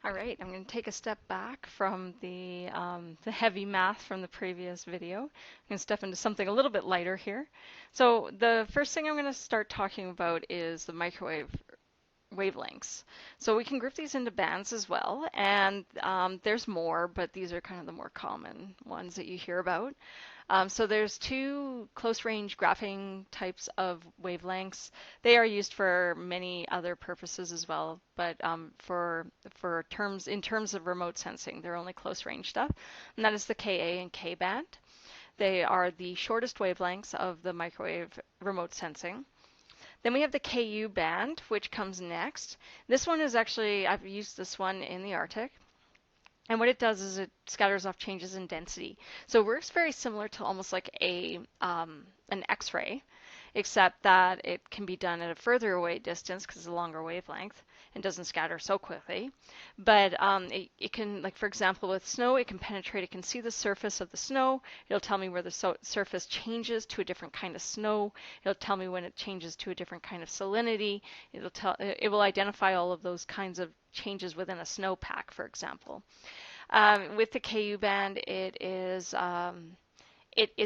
All right, I'm going to take a step back from the heavy math from the previous video. I'm going to step into something a little bit lighter here. So the first thing I'm going to start talking about is the microwave wavelengths. So we can group these into bands as well, and there's more, but these are kind of the more common ones that you hear about. So there's two close-range graphing types of wavelengths. They are used for many other purposes as well, but for terms of remote sensing, they're only close-range stuff, and that is the Ka and K band. They are the shortest wavelengths of the microwave remote sensing. Then we have the Ku band, which comes next. This one is actually, I've used this one in the Arctic. And what it does is it scatters off changes in density. So it works very similar to almost like an X-ray, except that it can be done at a further away distance because it's a longer wavelength and doesn't scatter so quickly. But it can, like for example, with snow, it can penetrate. It can see the surface of the snow. It'll tell me where the surface changes to a different kind of snow. It'll tell me when it changes to a different kind of salinity. It will identify all of those kinds of changes within a snowpack, for example. With the Ku band, it is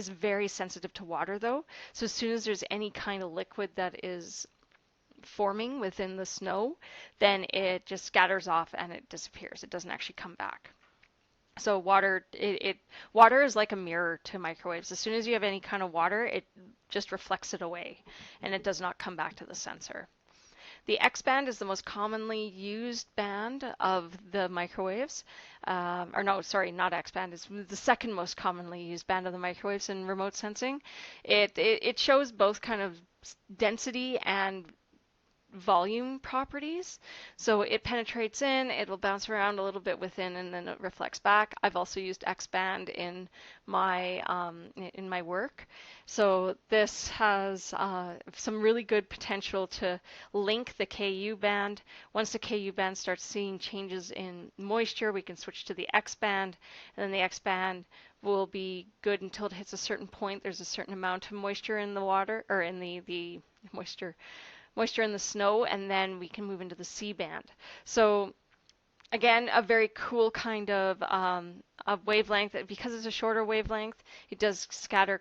very sensitive to water though. So as soon as there's any kind of liquid that is forming within the snow, then it just scatters off and it disappears. It doesn't actually come back. So water is like a mirror to microwaves. As soon as you have any kind of water, it just reflects it away and it does not come back to the sensor. The X band is the most commonly used band of the microwaves. Or no, sorry, not X band. It's the second most commonly used band of the microwaves in remote sensing. It shows both kind of density and volume properties. So it penetrates in, it'll bounce around a little bit within, and then it reflects back. I've also used X-band in my work. So this has some really good potential to link the Ku band. Once the Ku band starts seeing changes in moisture, we can switch to the X band, and then the X band will be good until it hits a certain point. There's a certain amount of moisture in the water, or in the moisture in the snow, and then we can move into the C band. So again, a very cool kind of wavelength. Because it's a shorter wavelength, it does scatter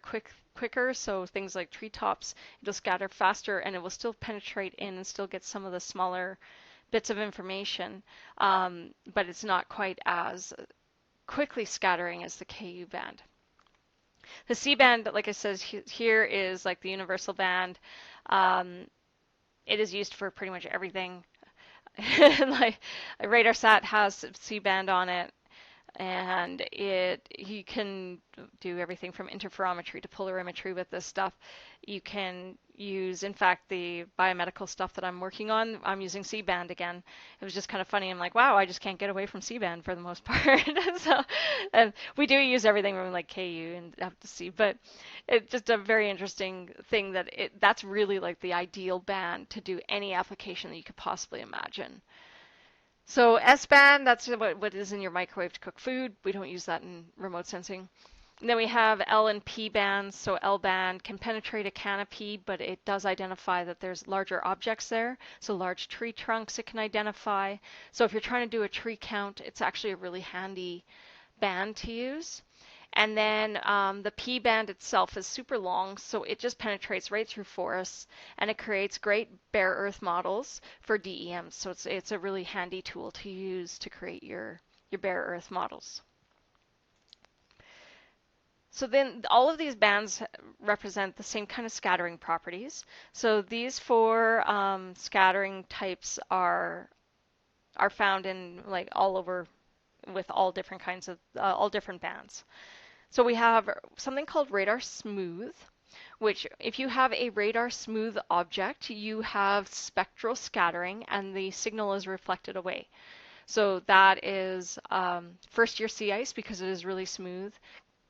quicker. So things like treetops, it'll scatter faster, and it will still penetrate in and still get some of the smaller bits of information, but it's not quite as quickly scattering as the Ku band. The C band, like I said, here is like the universal band. It is used for pretty much everything. Like a RadarSat has C-band on it, and you can do everything from interferometry to polarimetry with this stuff. You can use, in fact, the biomedical stuff that I'm working on, I'm using C-band again. It was just kind of funny. I'm like, wow, I just can't get away from C-band for the most part. So, and we do use everything from like KU and have to see, but it's just a very interesting thing that that's really like the ideal band to do any application that you could possibly imagine. So S-band, that's what is in your microwave to cook food. We don't use that in remote sensing. And then we have L and P bands. So L band can penetrate a canopy, but it does identify that there's larger objects there. So large tree trunks it can identify. So if you're trying to do a tree count, it's actually a really handy band to use. And then the P band itself is super long, so it just penetrates right through forests, and it creates great bare earth models for DEMs. So it's a really handy tool to use to create your bare earth models. So then all of these bands represent the same kind of scattering properties. So these four scattering types are found in like all over with all different kinds of all different bands. So we have something called radar smooth, which if you have a radar smooth object, you have spectral scattering and the signal is reflected away. So that is first year sea ice because it is really smooth,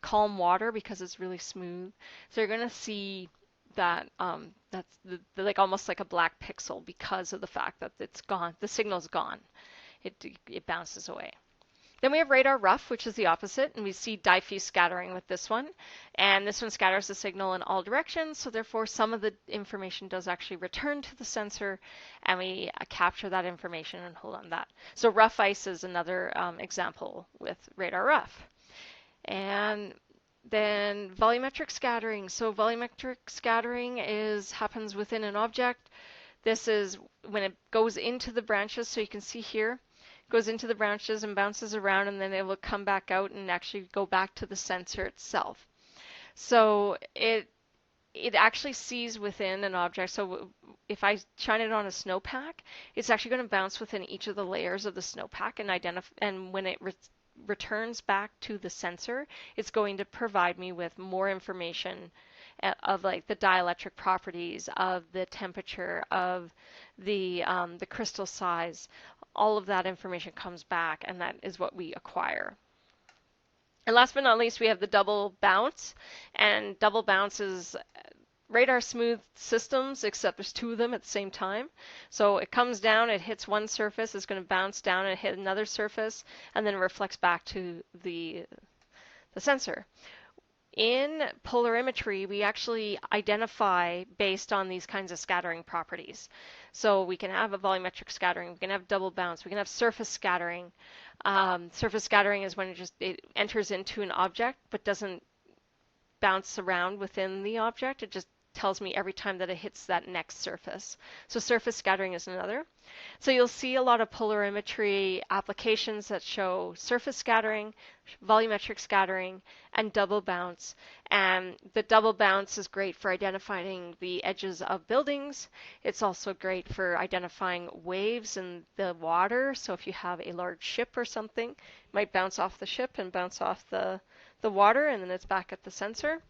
calm water because it's really smooth. So you're going to see that that's like almost like a black pixel because of the fact that it's gone. The signal's gone. It bounces away. Then we have radar rough, which is the opposite, and we see diffuse scattering with this one. And this one scatters the signal in all directions, so therefore some of the information does actually return to the sensor, and we capture that information and hold on that. So rough ice is another example with radar rough. And then volumetric scattering. So volumetric scattering happens within an object. This is when it goes into the branches, so you can see here, goes into the branches and bounces around, and then it will come back out and actually go back to the sensor itself. So it actually sees within an object. So if I shine it on a snowpack, it's actually going to bounce within each of the layers of the snowpack and identify. And when it returns back to the sensor, it's going to provide me with more information of like the dielectric properties, of the temperature, of the crystal size. All of that information comes back, and that is what we acquire. And last but not least, we have the double bounce. And double bounce is radar smooth systems, except there's two of them at the same time. So it comes down, it hits one surface, it's going to bounce down and hit another surface, and then it reflects back to the sensor. In polarimetry, we actually identify based on these kinds of scattering properties. So we can have a volumetric scattering, we can have double bounce, we can have surface scattering. Surface scattering is when it enters into an object but doesn't bounce around within the object. It just tells me every time that it hits that next surface. So surface scattering is another. So you'll see a lot of polarimetry applications that show surface scattering, volumetric scattering, and double bounce. And the double bounce is great for identifying the edges of buildings. It's also great for identifying waves in the water. So if you have a large ship or something, it might bounce off the ship and bounce off the water, and then it's back at the sensor.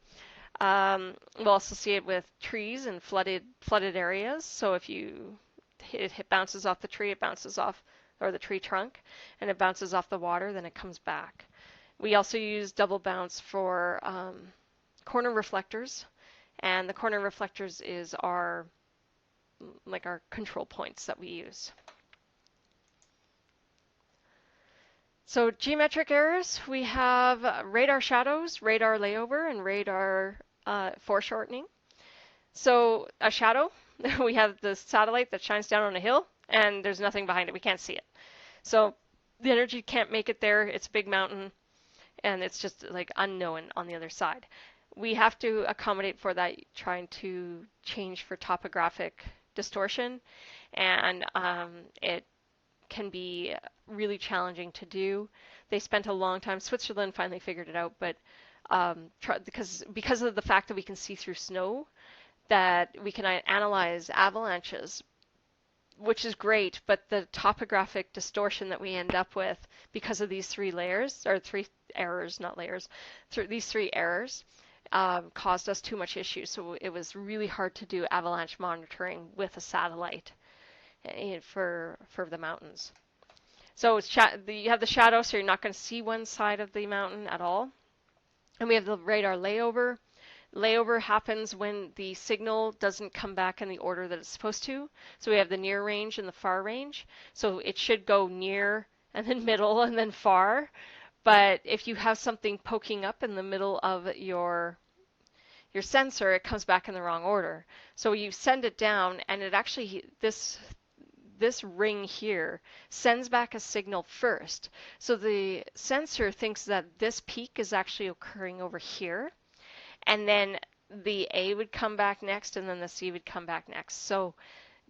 We'll also see it with trees and flooded areas. So if it bounces off the tree, it bounces off, or the tree trunk, and it bounces off the water, then it comes back. We also use double bounce for corner reflectors, and the corner reflectors is our control points that we use. So geometric errors, we have radar shadows, radar layover, and radar foreshortening. So a shadow, we have the satellite that shines down on a hill, and there's nothing behind it. We can't see it. So the energy can't make it there. It's a big mountain, and it's just like unknown on the other side. We have to accommodate for that, trying to change for topographic distortion, and it can be really challenging to do. They spent a long time. Switzerland finally figured it out, but because of the fact that we can see through snow, that we can analyze avalanches, which is great, but the topographic distortion that we end up with because of these three layers, or three errors, not layers, these three errors, caused us too much issues. So it was really hard to do avalanche monitoring with a satellite for the mountains. So you have the shadow, so you're not going to see one side of the mountain at all. And we have the radar layover. Layover happens when the signal doesn't come back in the order that it's supposed to. So we have the near range and the far range. So it should go near and then middle and then far. But if you have something poking up in the middle of your sensor, it comes back in the wrong order. So you send it down, and it actually, this ring here sends back a signal first. So the sensor thinks that this peak is actually occurring over here, and then the A would come back next, and then the C would come back next. So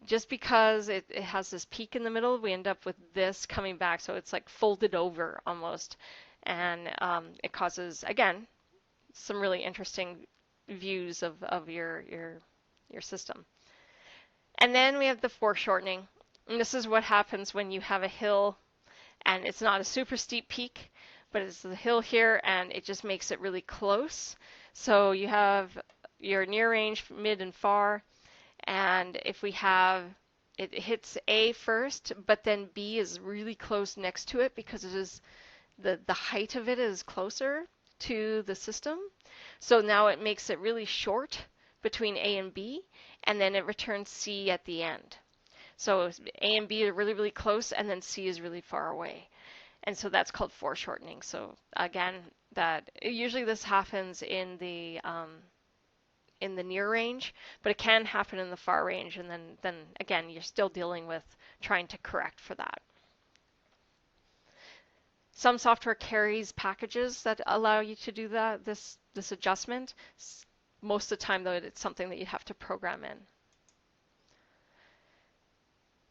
just because it has this peak in the middle, we end up with this coming back. So it's like folded over almost, and it causes, again, some really interesting views of your system. And then we have the foreshortening. And this is what happens when you have a hill and it's not a super steep peak, but it's the hill here, and it just makes it really close. So you have your near range, mid, and far, and if we have, it hits A first, but then B is really close next to it because it is the height of it is closer to the system. So now it makes it really short between A and B, and then it returns C at the end. So A and B are really, really close, and then C is really far away. and so that's called foreshortening. So again, that usually this happens in the near range, but it can happen in the far range, and then again, you're still dealing with trying to correct for that. Some software carries packages that allow you to do that, this adjustment. Most of the time, though, it's something that you have to program in.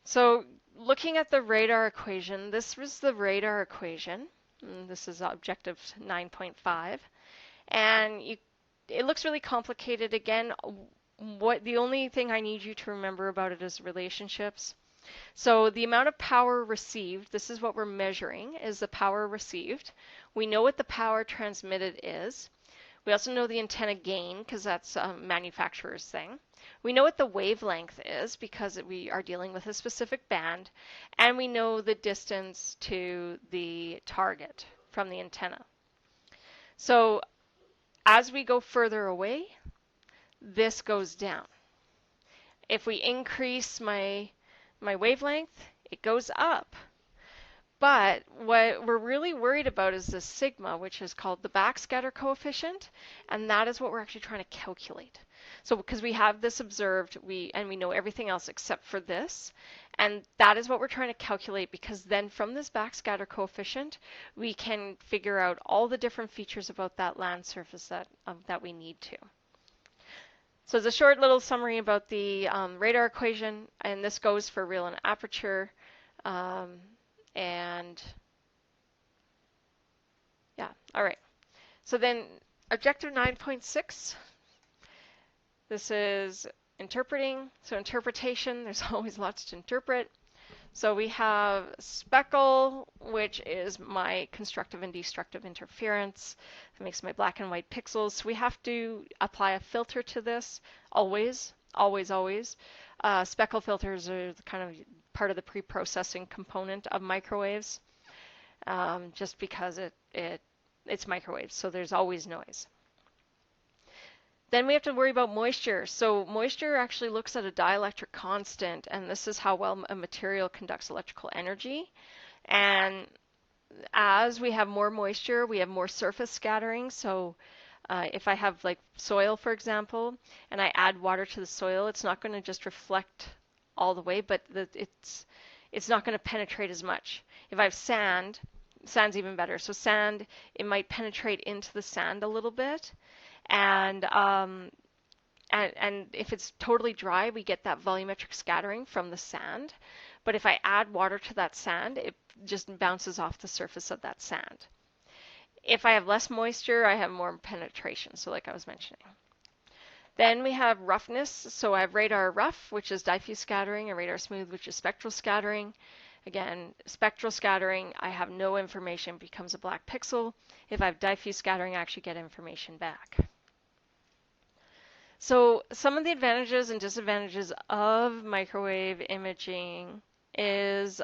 So looking at the radar equation, this was the radar equation. This is Objective 9.5. And it looks really complicated. Again, the only thing I need you to remember about it is relationships. So the amount of power received, this is what we're measuring, is the power received. We know what the power transmitted is. We also know the antenna gain because that's a manufacturer's thing. We know what the wavelength is because we are dealing with a specific band, and we know the distance to the target from the antenna. So as we go further away, this goes down. If we increase my wavelength, it goes up. But what we're really worried about is the sigma, which is called the backscatter coefficient, and that is what we're actually trying to calculate. So because we have this observed, we know everything else except for this, and that is what we're trying to calculate, because then from this backscatter coefficient, we can figure out all the different features about that land surface that we need to. So it's a short little summary about the radar equation, and this goes for real and aperture. And yeah, all right. So then Objective 9.6, this is interpreting. So interpretation, there's always lots to interpret. So we have speckle, which is my constructive and destructive interference. It makes my black and white pixels. So we have to apply a filter to this, always, always, always. Speckle filters are kind of part of the pre-processing component of microwaves, just because it's microwaves, so there's always noise. Then we have to worry about moisture. So moisture actually looks at a dielectric constant, and this is how well a material conducts electrical energy. And as we have more moisture, we have more surface scattering. So if I have like soil, for example, and I add water to the soil, it's not going to just reflect all the way, but it's not going to penetrate as much. If I have sand, sand's even better. So sand, it might penetrate into the sand a little bit, and if it's totally dry, we get that volumetric scattering from the sand. But if I add water to that sand, it just bounces off the surface of that sand. If I have less moisture, I have more penetration, so like I was mentioning. Then we have roughness. So I have radar rough, which is diffuse scattering, and radar smooth, which is spectral scattering. Again, spectral scattering, I have no information, becomes a black pixel. If I have diffuse scattering, I actually get information back. So some of the advantages and disadvantages of microwave imaging is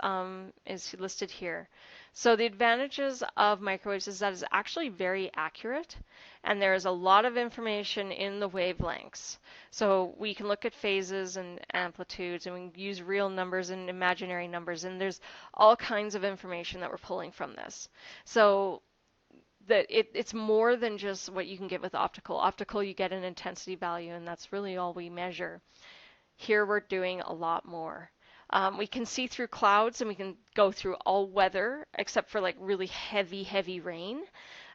listed here. So the advantages of microwaves is that it's actually very accurate, and there is a lot of information in the wavelengths. So we can look at phases and amplitudes, and we can use real numbers and imaginary numbers, and there's all kinds of information that we're pulling from this. So that it's more than just what you can get with optical. Optical, you get an intensity value, and that's really all we measure. Here we're doing a lot more. We can see through clouds, and we can go through all weather except for like really heavy, heavy rain.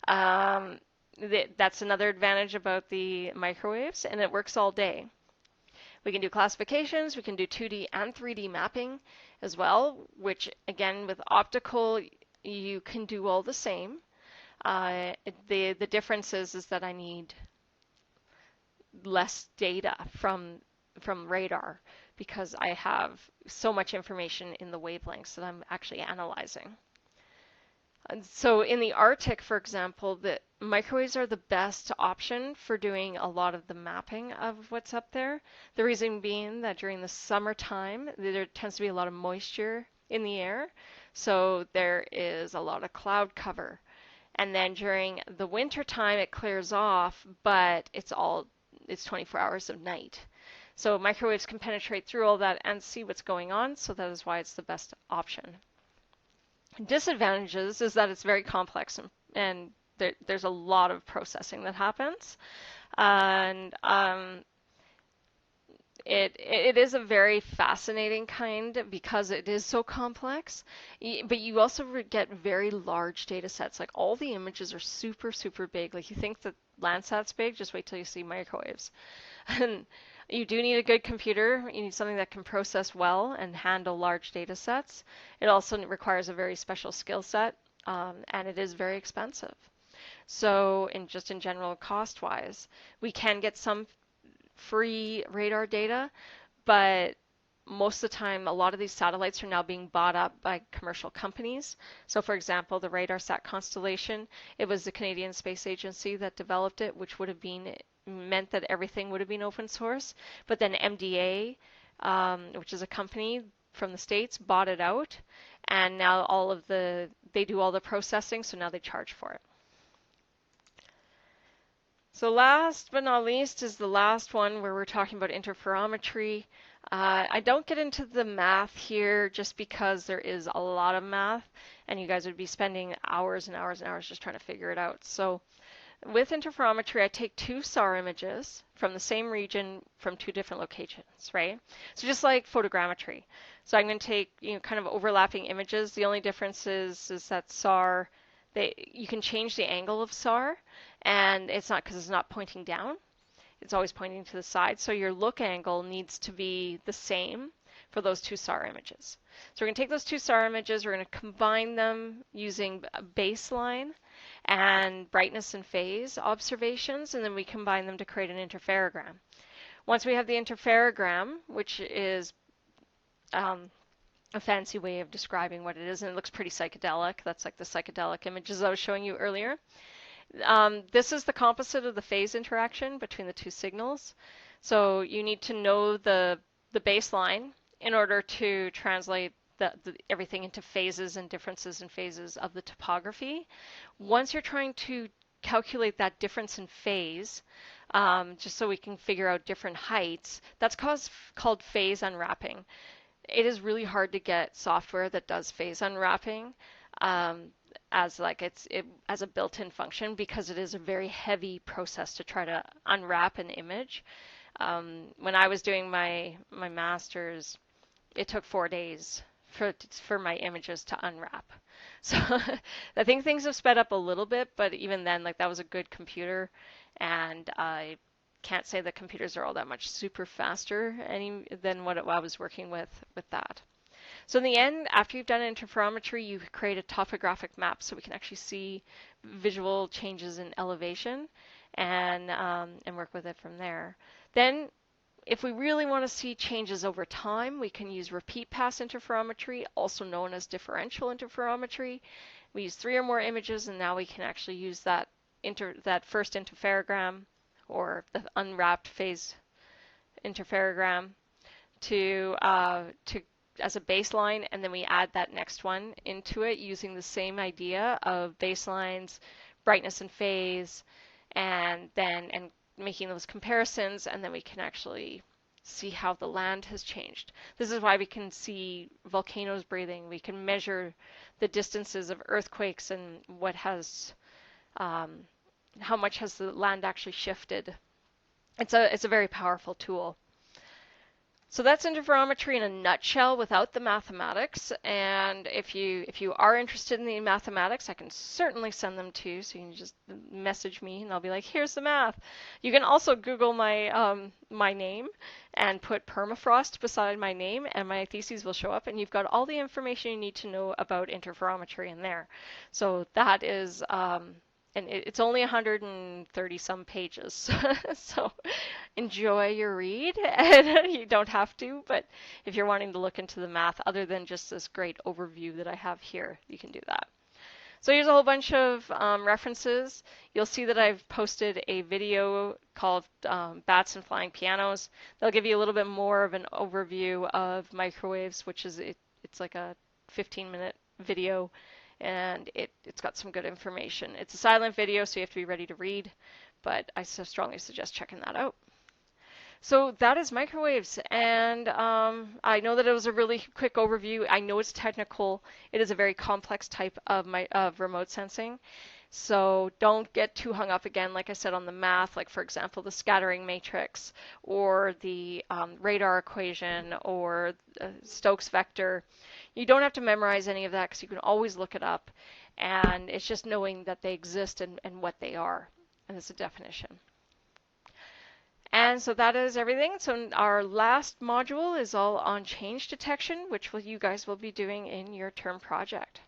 That's another advantage about the microwaves, and it works all day. We can do classifications, we can do 2D and 3D mapping as well, which again with optical you can do all the same. The difference is that I need less data from radar, because I have so much information in the wavelengths that I'm actually analyzing. And so in the Arctic, for example, the microwaves are the best option for doing a lot of the mapping of what's up there. The reason being that during the summertime, there tends to be a lot of moisture in the air, so there is a lot of cloud cover. And then during the winter time, it clears off, but it's 24 hours of night. So microwaves can penetrate through all that and see what's going on, so that is why it's the best option. Disadvantages is that it's very complex and there's a lot of processing that happens. And it is a very fascinating kind because it is so complex, but you also get very large data sets. Like all the images are super, super big. Like you think that Landsat's big, just wait till you see microwaves. And you do need a good computer. You need something that can process well and handle large data sets. It also requires a very special skill set, and it is very expensive. So, in general, cost-wise, we can get some free radar data, but most of the time, a lot of these satellites are now being bought up by commercial companies. So, for example, the RadarSat constellation, it was the Canadian Space Agency that developed it, which would have been meant that everything would have been open source. But then MDA, which is a company from the States, bought it out, and now they do all the processing, so now they charge for it. So last but not least is the last one where we're talking about interferometry. I don't get into the math here just because there is a lot of math and you guys would be spending hours and hours and hours just trying to figure it out. So with interferometry, I take two SAR images from the same region from two different locations, right? So just like photogrammetry. So I'm going to take, kind of overlapping images. The only difference is that SAR, you can change the angle of SAR, and it's not because it's not pointing down. It's always pointing to the side. So your look angle needs to be the same for those two SAR images. So we're going to take those two SAR images, we're going to combine them using a baseline and brightness and phase observations, and then we combine them to create an interferogram. Once we have the interferogram, which is a fancy way of describing what it is, and it looks pretty psychedelic. That's like the psychedelic images I was showing you earlier. This is the composite of the phase interaction between the two signals. So you need to know the baseline in order to translate everything into phases and differences in phases of the topography. Once you're trying to calculate that difference in phase, just so we can figure out different heights, that's called phase unwrapping. It is really hard to get software that does phase unwrapping as as a built-in function because it is a very heavy process to try to unwrap an image. When I was doing my master's, it took 4 days for my images to unwrap. So I think things have sped up a little bit, but even then, like that was a good computer, and I can't say that computers are all that much super faster than what I was working with that. So in the end, after you've done interferometry, you create a topographic map so we can actually see visual changes in elevation and work with it from there. Then if we really want to see changes over time, we can use repeat pass interferometry, also known as differential interferometry. We use 3 or more images, and now we can actually use that first interferogram or the unwrapped phase interferogram to as a baseline, and then we add that next one into it using the same idea of baselines, brightness and phase, and making those comparisons, and then we can actually see how the land has changed. This is why we can see volcanoes breathing. We can measure the distances of earthquakes and how much has the land actually shifted. It's a very powerful tool. So that's interferometry in a nutshell without the mathematics. And if you are interested in the mathematics, I can certainly send them to you. So you can just message me and I'll be like, here's the math. You can also Google my name and put permafrost beside my name and my theses will show up, and you've got all the information you need to know about interferometry in there. So that is and it's only 130 some pages. So enjoy your read, and you don't have to, but if you're wanting to look into the math other than just this great overview that I have here, you can do that. So here's a whole bunch of references. You'll see that I've posted a video called Bats and Flying Pianos. They'll give you a little bit more of an overview of microwaves, which is it's like a 15-minute video, and it's got some good information. It's a silent video, so you have to be ready to read, but I so strongly suggest checking that out. So that is microwaves, and I know that it was a really quick overview. I know it's technical. It is a very complex type of remote sensing. So don't get too hung up again, like I said, on the math, like for example, the scattering matrix or the radar equation or Stokes vector. You don't have to memorize any of that because you can always look it up. And it's just knowing that they exist and what they are. And it's a definition. And so that is everything. So our last module is all on change detection, which you guys will be doing in your term project.